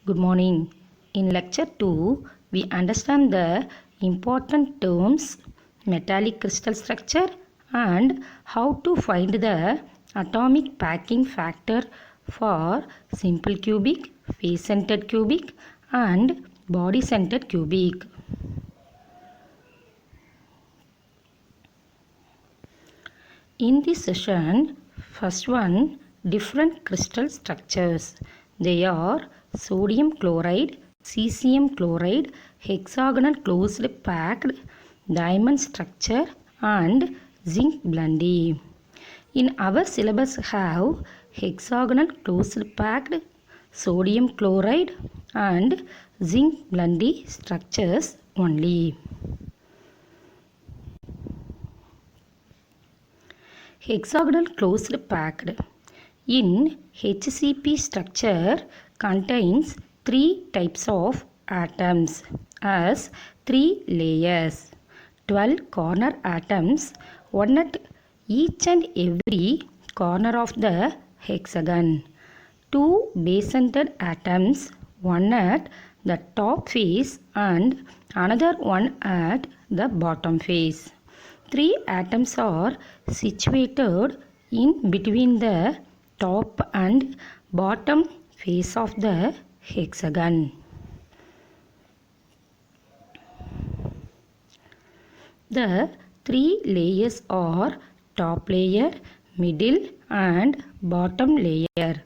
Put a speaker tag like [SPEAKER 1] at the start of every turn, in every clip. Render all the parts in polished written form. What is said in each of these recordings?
[SPEAKER 1] Good morning. In lecture 2, we understand the important terms metallic crystal structure and how to find the atomic packing factor for simple cubic, face-centered cubic and body-centered cubic. In this session, first one, different crystal structures. They are sodium chloride, cesium chloride, hexagonal closed packed, diamond structure and zinc blende. In our syllabus have hexagonal closed packed, sodium chloride and zinc blende structures only. Hexagonal closed packed. In HCP structure contains 3 types of atoms as 3 layers. 12 corner atoms, one at each and every corner of the hexagon. 2 base-centered atoms, one at the top face and another one at the bottom face. 3 atoms are situated in between the top and bottom face of the hexagon. The 3 layers are top layer, middle and bottom layer.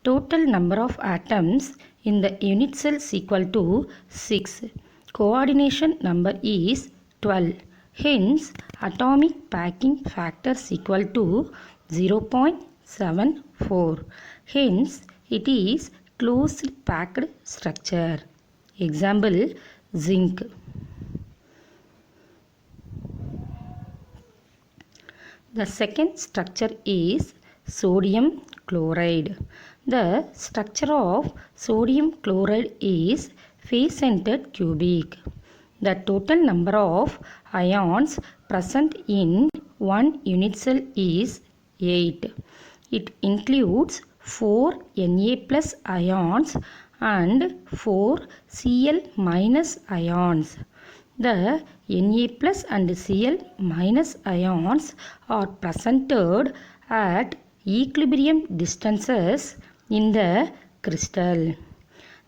[SPEAKER 1] Total number of atoms in the unit cell is equal to 6. Coordination number is 12. Hence, atomic packing factor is equal to 0.74. Hence, it is closed packed structure. Example, zinc. The second structure is sodium chloride. The structure of sodium chloride is face-centered cubic. The total number of ions present in one unit cell is 8. It includes 4 Na plus ions and 4 Cl minus ions. The Na plus and Cl minus ions are presented at equilibrium distances in the crystal.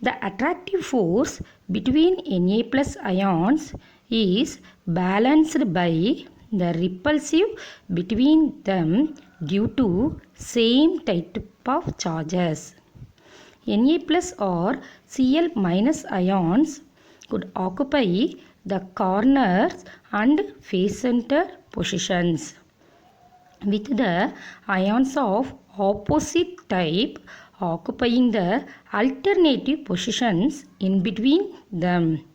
[SPEAKER 1] The attractive force between Na plus ions is balanced by the repulsive between them due to same type of charges. Na plus or Cl minus ions could occupy the corners and face center positions, with the ions of opposite type occupying the alternative positions in between them.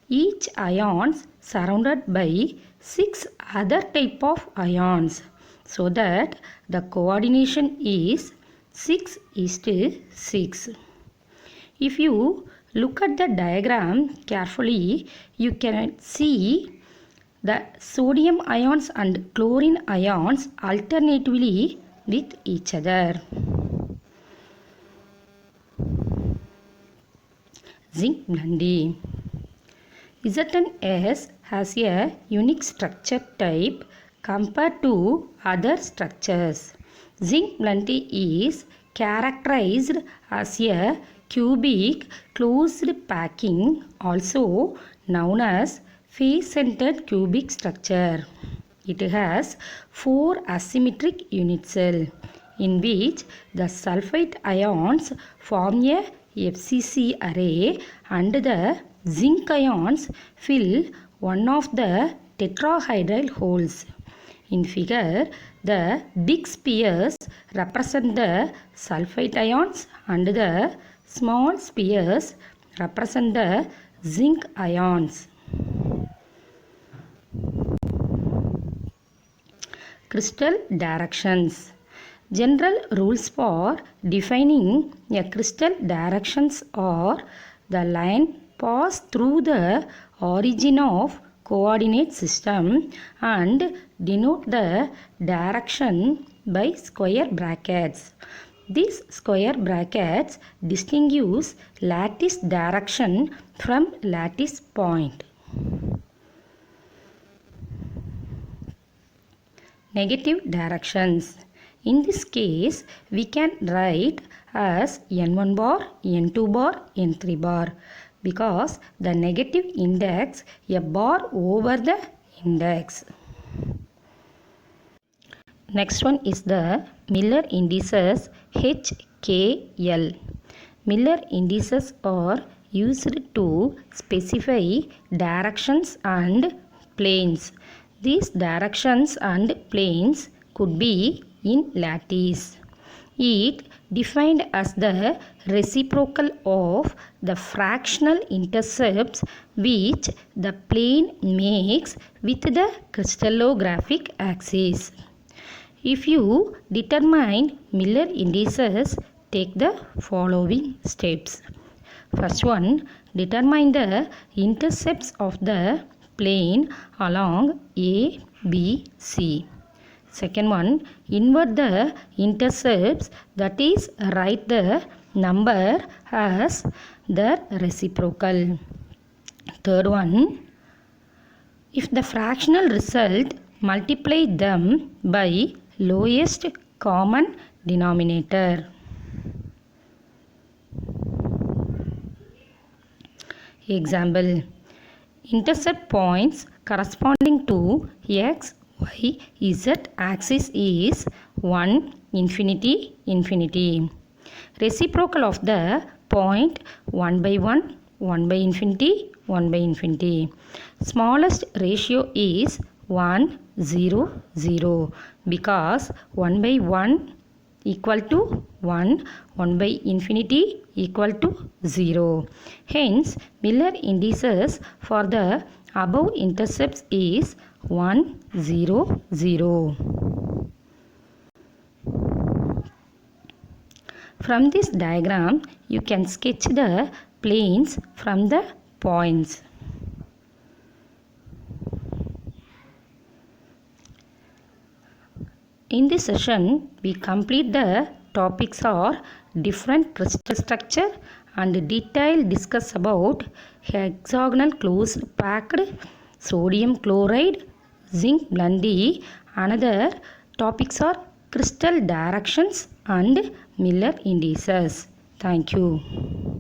[SPEAKER 1] Each ion surrounded by 6 other type of ions, so that the coordination is 6:6. If you look at the diagram carefully, you can see the sodium ions and chlorine ions alternatively with each other. Zinc blende. ZnS has a unique structure type compared to other structures. Zinc blende is characterized as a cubic closed packing, also known as face-centered cubic structure. It has 4 asymmetric unit cells, in which the sulfide ions form a FCC array and the zinc ions fill one of the tetrahedral holes. In figure, the big spheres represent the sulfide ions and the small spheres represent the zinc ions. Crystal directions. General rules for defining a crystal directions are: the line pass through the origin of coordinate system and denote the direction by square brackets. These square brackets distinguish lattice direction from lattice point. Negative directions. In this case, we can write as n1 bar, n2 bar, n3 bar because the negative index a bar over the index. Next one is the Miller indices H, K, L. Miller indices are used to specify directions and planes. These directions and planes could be in lattice. It defined as the reciprocal of the fractional intercepts which the plane makes with the crystallographic axis. If you determine Miller indices, take the following steps. First one, determine the intercepts of the plane along A, B, C. Second one, invert the intercepts, that is, write the number as the reciprocal. Third one, if the fractional result, multiply them by lowest common denominator. Example, intercept points corresponding to x, y, z axis is 1, infinity, infinity. Reciprocal of the point 1 by 1, 1 by infinity, 1 by infinity. Smallest ratio is 1, 0, 0 because 1 by 1 equal to 1, 1 by infinity equal to 0. Hence, Miller indices for the above intercepts is 1, 0, 0. From this diagram, you can sketch the planes from the points. In this session, we complete the topics are different crystal structure and detail discuss about hexagonal closed packed sodium chloride, zinc blending. Another topics are crystal directions and Miller indices. Thank you.